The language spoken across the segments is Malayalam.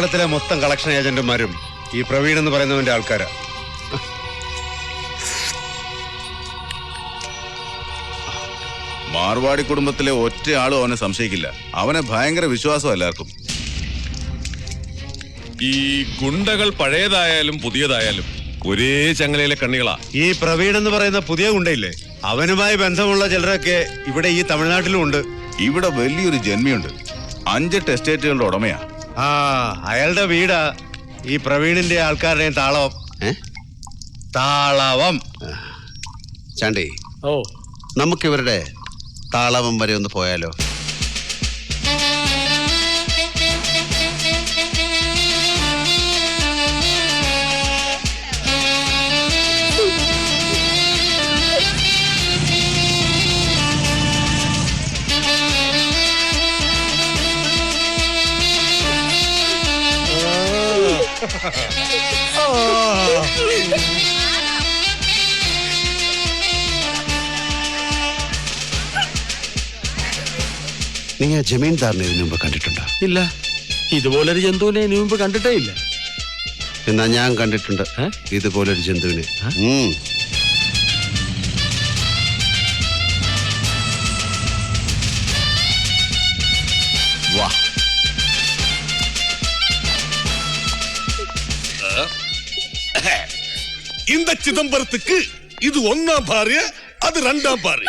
കേരളത്തിലെ മൊത്തം കളക്ഷൻ ഏജന്റുമാരും ഈ പ്രവീൺ എന്ന് പറയുന്നവന്റെ ആൾക്കാരാ. മാർവാടി കുടുംബത്തിലെ ഒറ്റയാളും അവനെ സംശയിക്കില്ല. അവനെ ഭയങ്കര വിശ്വാസം എല്ലാവർക്കും. ഈ ഗുണ്ടകൾ പഴയതായാലും പുതിയതായാലും ഒരേ ചങ്ങലയിലെ കണ്ണികളാ. ഈ പ്രവീൺ എന്ന് പറയുന്ന പുതിയ ഗുണ്ടയില്ലേ, അവനുമായി ബന്ധമുള്ള ചിലരൊക്കെ ഇവിടെ ഈ തമിഴ്നാട്ടിലും ഉണ്ട്. ഇവിടെ വലിയൊരു ജന്മിയുണ്ട്, 5 എസ്റ്റേറ്റുകളുടെ ഉടമയാ. ആ, അയാളുടെ വീടാ ഈ പ്രവീണിന്റെ ആൾക്കാരുടെയും താളവം. താളവം. ചാണ്ടി, നമുക്കിവരുടെ താളവം വരെ ഒന്ന് പോയാലോ? നിങ്ങൾ ജമീൻദാറിനെ ഇതിനു മുമ്പ് കണ്ടിട്ടുണ്ടോ? ഇല്ല, ഇതുപോലൊരു ജന്തുവിനെ ഇതിനു മുമ്പ് കണ്ടിട്ടേ ഇല്ല. എന്നാ ഞാൻ കണ്ടിട്ടുണ്ട് ഇതുപോലൊരു ജന്തുവിനെ. വാ, இந்த சிதம்பரத்துக்கு இது 1ஆம் பாரிய, அது 2ஆம் பாரிய.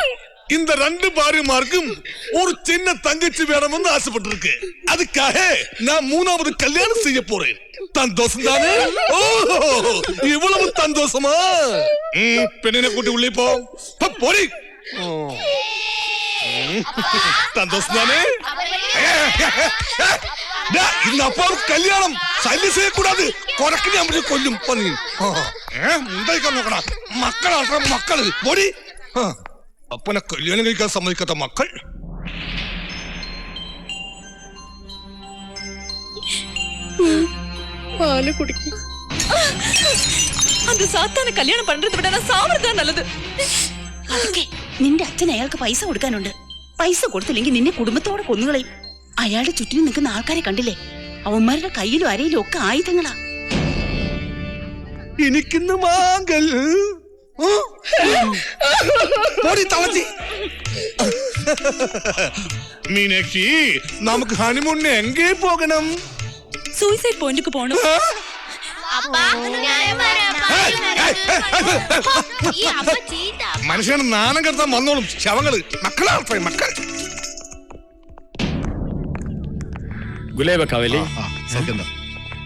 இந்த 2 பாரியமார்க்கும் ஒரு சின்ன தங்கச்சி வேணும்னு ஆசைப்பட்டிருக்கு. அதுக்காக நான் 3ஆவது கல்யாணம் செய்ய போறேன். சந்தோஷம் தானே? இவ்வளவு சந்தோஷமா? பெண்ணினை கூட்டி உள்ளே போ, போடி. சந்தோஷம் தானே? இந்த அப்பாவுக்கு கல்யாணம் சல்லி செய்யக்கூடாது. கொடக்கு நம்ம கொல்லும் பண்ணி നോക്കണ മക്കളാണ് മക്കള്. പോടി. അപ്പനെ കല്യാണം കഴിക്കാൻ സമ്മതിക്കാത്ത മക്കൾ. பால் குடிக்கி. அந்த சாத்தான கல்யாணம் பண்றது விட நான் சாவறதா நல்லது. അതൊക്കെ നിന്റെ അച്ഛൻ അയാൾക്ക് പൈസ കൊടുക്കാനുണ്ട്. പൈസ കൊടുത്തില്ലെങ്കിൽ നിന്നെ കുടുംബത്തോടെ കൊന്നുകളയും. അയാളുടെ ചുറ്റിനും നിൽക്കുന്ന ആൾക്കാരെ കണ്ടില്ലേ? അവന്മാരുടെ കയ്യിലും അരയിലും ഒക്കെ ആയുധങ്ങളാ. എനിക്കിന്ന് മാങ്കൽ മീനാക്ഷി, നമുക്ക് ഹണിമൂണിന് എങ്കേ പോകണം? സൂയിസൈഡ് പോയിന്റിക്ക് പോകണം. മനുഷ്യനെ നാണം കെടുത്താൻ വന്നോളും ശവങ്ങള്. മക്കളാണ് മക്കൾ. ഗുലേബ കവലി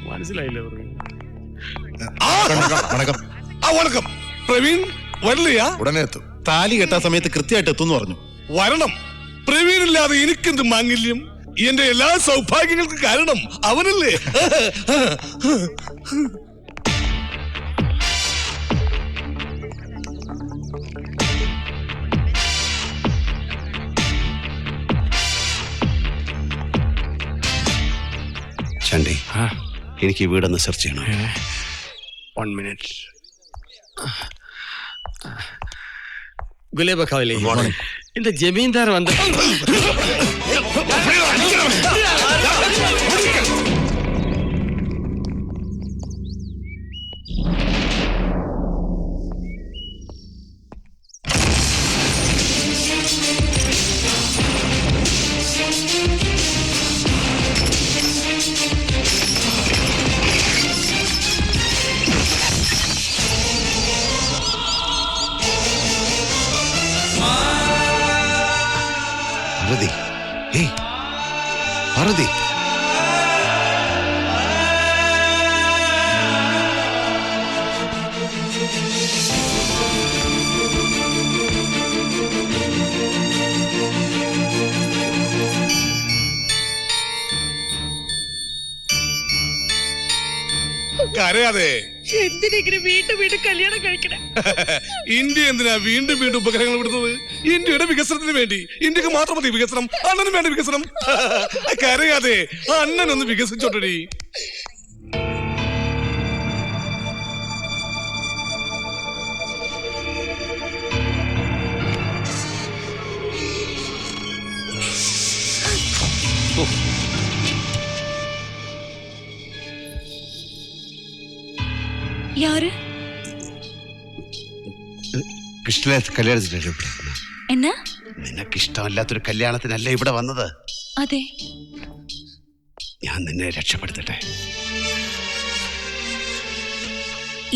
മനസ്സിലായില്ലേ? വണക്കം. പ്രവീൺ വരില്ലയാ? ഉടനെ എത്തും. താലി കെട്ടാൻ സമയത്ത് കൃത്യമായിട്ട് എത്തും പറഞ്ഞു. വരണം. പ്രവീൺ ഇല്ലാതെ എനിക്കെന്ത് മാംഗല്യം? എന്റെ എല്ലാ സൗഭാഗ്യങ്ങൾക്കും കാരണം അവനല്ലേ? ചാണ്ടി, എനിക്ക് ഈ വീടൊന്ന് സെർച്ച് ചെയ്യണം. 1 minute. ഗുലേബ കവലി, இந்த ஜமீன்தார் வந்து പാർവതി, പാർവതി. കരയാതെ. എന്തിനെങ്ങനെ വീണ്ടും വീണ്ടും കല്യാണം കഴിക്കണേ? ഇന്ത്യ എന്തിനാ വീണ്ടും വീണ്ടും ഉപഗ്രഹങ്ങൾ വിടുന്നത്? ഇന്ത്യയുടെ വികസനത്തിന് വേണ്ടി. ഇന്ത്യക്ക് മാത്രം മതി വികസനം, അണ്ണനും വേണ്ട വികസനം. കരയാതെ. അണ്ണനൊന്ന് വികസിച്ചോട്ടടി. കൃഷ്ണനെ കല്യാണത്തിനല്ലേ ഇവിടെ വന്നത്? എന്നാ നിനക്ക് ഇഷ്ടമല്ലാത്തൊരു കല്യാണത്തിനല്ലേ ഇവിടെ വന്നത്? അതെ. ഞാൻ നിന്നെ രക്ഷപ്പെടുത്തട്ടെ.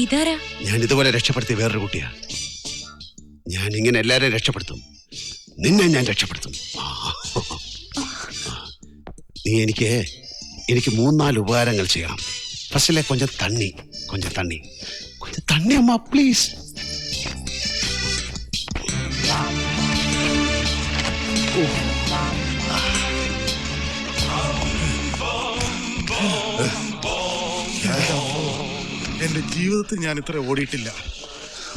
ഇതാരാ? ഞാൻ ഇതുപോലെ രക്ഷപ്പെടുത്തിയ വേറൊരു കുട്ടിയാ. ഞാൻ ഇങ്ങനെ എല്ലാരെയും രക്ഷപ്പെടുത്തും. നിന്നെ ഞാൻ രക്ഷപ്പെടുത്തും. നീ എനിക്ക് 3-4 ഉപകാരങ്ങൾ ചെയ്യണം. ഫസ്റ്റിലെ കൊഞ്ചം തണ്ണി അമ്മ പ്ലീസ്. എന്റെ ജീവിതത്തിൽ ഞാൻ ഇത്ര ഓടിയിട്ടില്ല.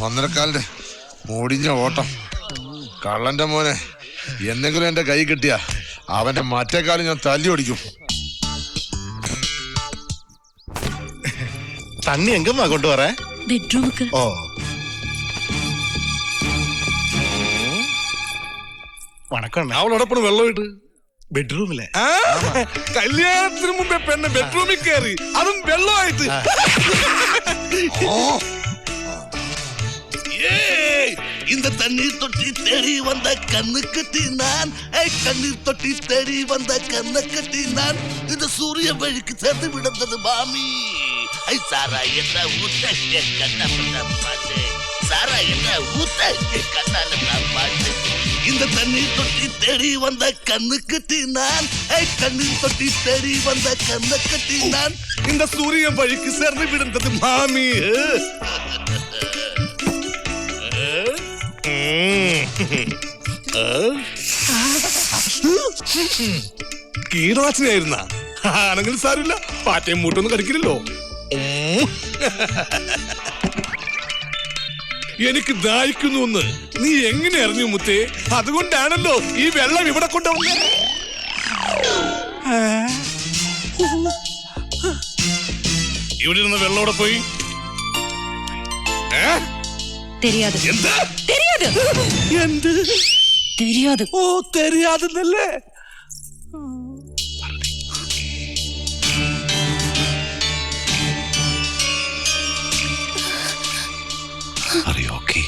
1.25 മുടിഞ്ഞ ഓട്ടം. കള്ളന്റെ മോനെ എന്തെങ്കിലും എന്റെ കൈ കിട്ടിയ അവന്റെ മറ്റേക്കാലം ഞാൻ തല്ലി ഓടിക്കും. തണ്ണി എങ്കുമ്മാ കൊണ്ടുവരേ? ബെഡ്റൂമുക്ക്. ഓ, വണക്കം. അവളോടൊപ്പം വെള്ളമിട്ട് ബെഡ്റൂമിലെ കല്യാണത്തിന് മുമ്പേ പെണ്ണ് ബെഡ്റൂമിൽ കയറി, അതും വെള്ളമായിട്ട്. இந்த தண்ணீர் தொட்டி தேடி வந்த கண்ணு கட்டி நான், கண்ணீர் தொட்டி தேடி வந்த கண்ணை கட்டி நான், இந்த சூரிய வழிக்கு சேர்ந்து விடுந்தது மாமி. சாரா என்ன ஊத்த கண்ண பாட்டு, சாரா என்ன ஊத்த கண்ணால பாட்டு. இந்த தண்ணீர் தொட்டி தேடி வந்த கண்ணு கட்டி நான், கண்ணீர் தொட்டி தேடி வந்த கண்ணை கட்டி நான், இந்த சூரிய வழிக்கு சேர்ந்து விடுந்தது மாமி. കീടനാശിനിയായിരുന്ന ആണെങ്കിലും സാരമില്ല, പാറ്റയും മൂട്ടൊന്നും കടിക്കില്ലല്ലോ. എനിക്ക് ദാഹിക്കുന്നു എന്ന് നീ എങ്ങനെ അറിഞ്ഞു മുത്തേ? അതുകൊണ്ടാണല്ലോ ഈ വെള്ളം ഇവിടെ കൊണ്ടുവന്നത്. ഇവിടെ ഇരുന്ന വെള്ളോടെ പോയി. தெரியாது. എന്താ தெரியாது. എന്ത് தெரியாது. ഓ தெரியாதுന്നല്ലേ? Are you okay?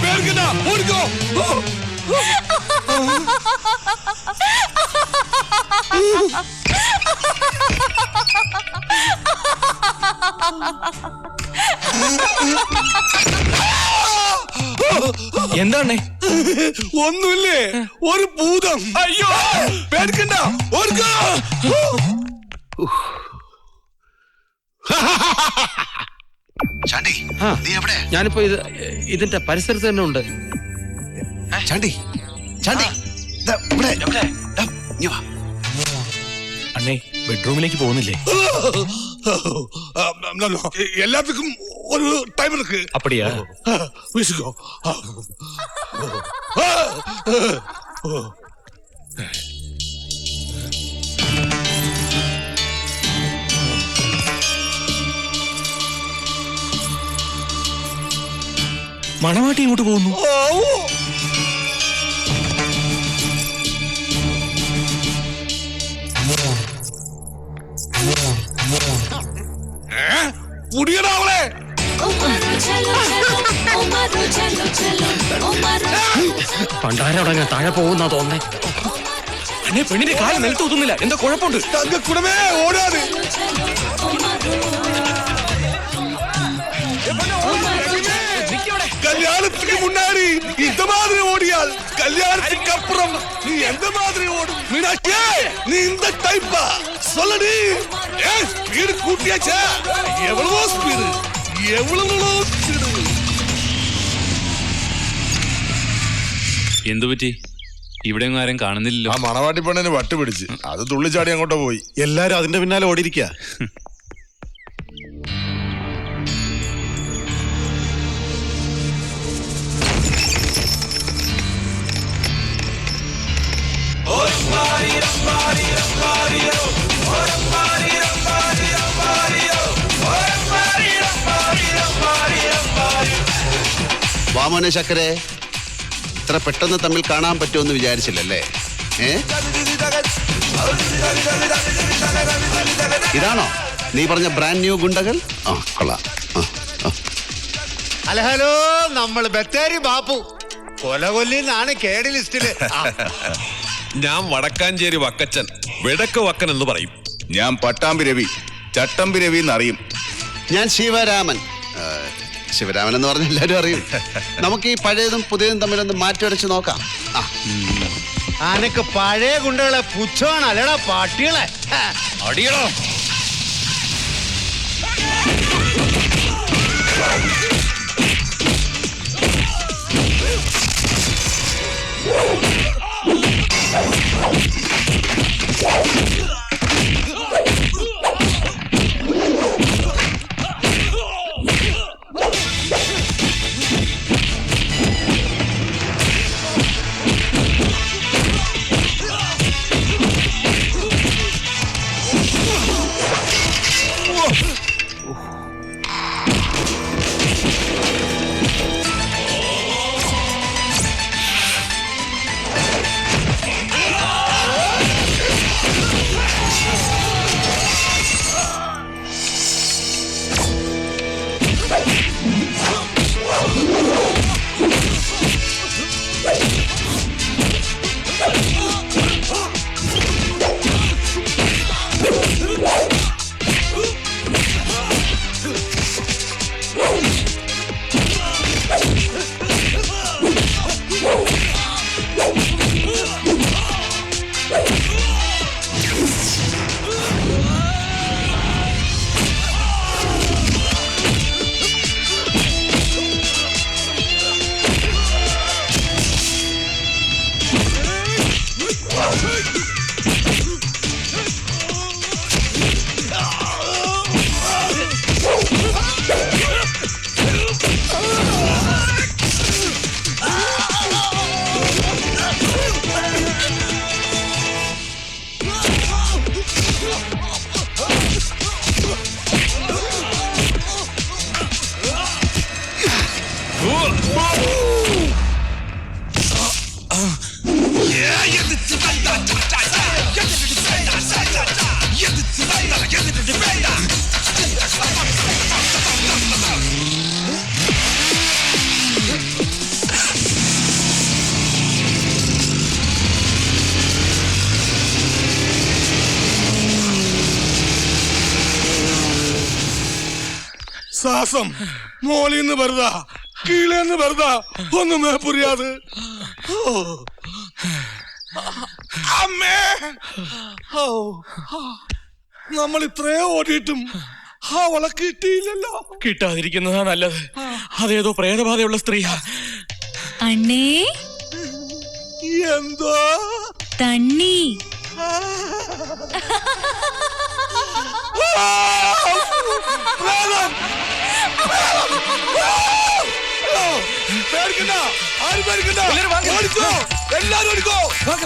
പേർക്കടാ, ഓടിക്കോ. എന്താണ്? ഒന്നുമില്ലേ, ഒരു ഭൂതം. അയ്യോ പേടിക്കണ്ട, ഓടിക്കോ. ചാണ്ടി, ആ. നീ എവിടെ? ഞാനിപ്പോ ഇതിന്റെ പരിസരത്ത് തന്നെ ഉണ്ട്. ചാണ്ടി, ദാ ഇവിടെ. ദാ, ഇങ്ങ് വാ. അണ്ണേ, ബെഡ്റൂമിലേക്ക് പോകുന്നില്ലേ? എല്ലാത്തിനും ഒരു ടൈം ഇருக்கு. അപ്പടിയാ? വീശിക്കോ. മണവാട്ടി ഇങ്ങോട്ട് പോകുന്നു. പുടിയടാവളെ. പണ്ടാരടങ്ങ താഴെ പോകുന്നാ തോന്നേ. അണ്ണേ, പെണ്ണിന്റെ കാല് നിലത്ത് ഒതുന്നില്ല. എന്താ കുഴപ്പമുണ്ട്? തങ്കക്കുടമേ ഓടാതെ. கல்யாணத்துக்கு முன்னாடி இந்த மாதிரி ஓடியால் கல்யாணத்துக்கு அப்புறம் நீ எந்த மாதிரி ஓடும்? மீனாட்சி, நீ இந்த டைப்பா? சொல்லடி. ஸ்பீடு கூட்டியாச்சா? எவ்வளவோ ஸ்பீடு. എന്തു പറ്റി? ഇവിടെ ആരും കാണുന്നില്ലല്ലോ. ആ മണവാട്ടി പെണ്ണിന് വട്ട് പിടിച്ച് അത് തുള്ളിച്ചാടി അങ്ങോട്ട് പോയി. എല്ലാരും അതിന്റെ പിന്നാലെ ഓടിയിരിക്കുക. Oh, മോനെ ശക്കരെ, ഇത്ര പെട്ടെന്ന് തമ്മിൽ കാണാൻ പറ്റുമെന്ന് വിചാരിച്ചില്ലല്ലേ? ഇതാണോ നീ പറഞ്ഞ ബ്രാൻഡ് ന്യൂ ഗുണ്ടകൾ? ആ കൊള്ളാം. ഹലോ, നമ്മൾ ബത്തേരി ബാപ്പു കൊലകൊല്ലിന്നാണ് കേടി ലിസ്റ്റില്. ഞാൻ വടക്കാഞ്ചേരി വക്കച്ചൻ, വെടക്ക് വക്കൻ എന്ന് പറയും. ഞാൻ പട്ടാമ്പി രവി, ചട്ടമ്പി രവി എന്നറിയും. ഞാൻ ശിവരാമൻ. ശിവരാമൻ എന്ന് പറഞ്ഞ എല്ലാവരും അറിയും. നമുക്ക് ഈ പഴയതും പുതിയതും തമ്മിലൊന്ന് മാറ്റിവരച്ച് നോക്കാം. അനക്ക് പഴയ ഗുണ്ടകളെ പുച്ഛമാണ് അല്ലടാ പാട്ടികളെ. അടിയടോ. ശ്വാസം മോളിന്ന് വെറുതാ കീഴേന്ന് വെറുതാ ഒന്നുമേ പുരിയാത്. അമ്മേ, നമ്മൾ ഇത്രയോ ഓടിയിട്ടും അവളെ കിട്ടിയില്ലല്ലോ. കിട്ടാതിരിക്കുന്നതാ നല്ലത്. അതേതോ പ്രേതബാധയുള്ള സ്ത്രീയാ. അണ്ണേ, എന്തോ തണ്ണി. പേടിക്കണ്ട, ആരും പേടിക്കണ്ട. എല്ലാരും ഓടിക്കോ. വാങ്ങ